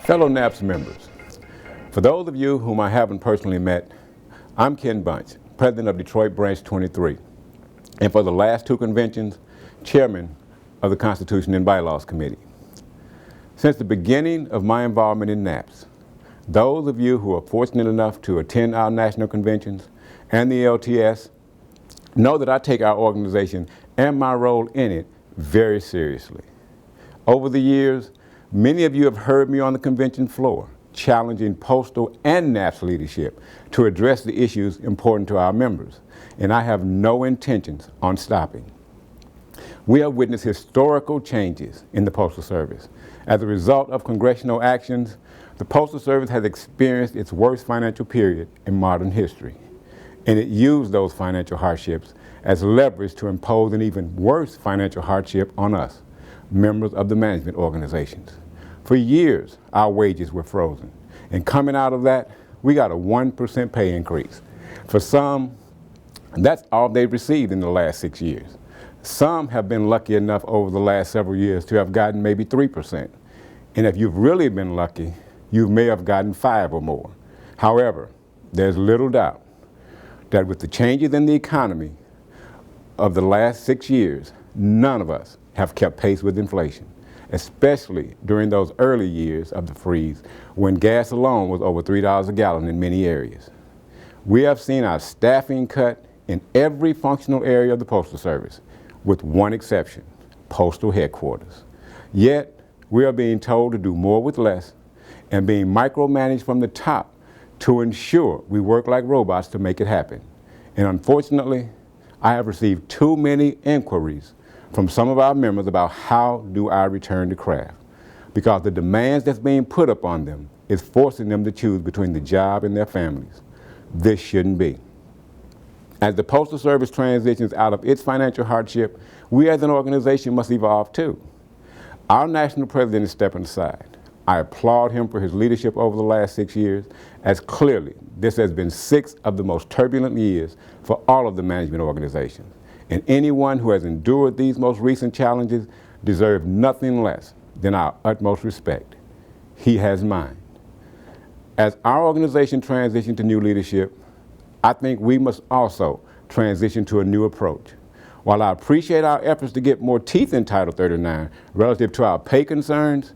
Fellow NAPS members, for those of you whom I haven't personally met, I'm Ken Bunch, President of Detroit Branch 23, and for the last two conventions, Chairman of the Constitution and Bylaws Committee. Since the beginning of my involvement in NAPS, those of you who are fortunate enough to attend our national conventions and the LTS know that I take our organization and my role in it very seriously. Over the years, many of you have heard me on the convention floor challenging postal and NAPS leadership to address the issues important to our members, and I have no intentions on stopping. We have witnessed historical changes in the Postal Service. As a result of congressional actions, the Postal Service has experienced its worst financial period in modern history, and it used those financial hardships as leverage to impose an even worse financial hardship on us, members of the management organizations. For years, our wages were frozen, and coming out of that, we got a 1% pay increase. For some, that's all they've received in the last 6 years. Some have been lucky enough over the last several years to have gotten maybe 3%. And if you've really been lucky, you may have gotten 5 or more. However, there's little doubt that with the changes in the economy of the last 6 years, none of us have kept pace with inflation, especially during those early years of the freeze when gas alone was over $3 a gallon in many areas. We have seen our staffing cut in every functional area of the Postal Service, with one exception, postal headquarters. Yet, we are being told to do more with less and being micromanaged from the top to ensure we work like robots to make it happen. And unfortunately, I have received too many inquiries from some of our members about how do I return to craft, because the demands that's being put upon them is forcing them to choose between the job and their families. This shouldn't be. As the Postal Service transitions out of its financial hardship, we as an organization must evolve too. Our national president is stepping aside. I applaud him for his leadership over the last 6 years, as clearly this has been 6 of the most turbulent years for all of the management organizations. And anyone who has endured these most recent challenges deserves nothing less than our utmost respect. He has mine. As our organization transitions to new leadership, I think we must also transition to a new approach. While I appreciate our efforts to get more teeth in Title 39 relative to our pay concerns,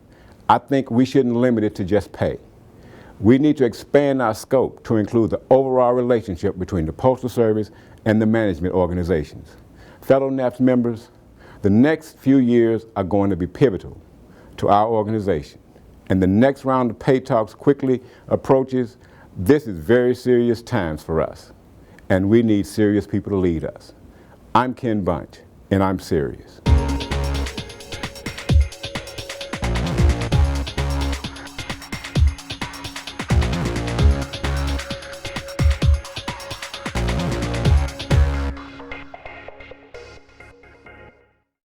I think we shouldn't limit it to just pay. We need to expand our scope to include the overall relationship between the Postal Service and the management organizations. Fellow NAPS members, the next few years are going to be pivotal to our organization, and the next round of pay talks quickly approaches. This is very serious times for us, and we need serious people to lead us. I'm Ken Bunch, and I'm serious.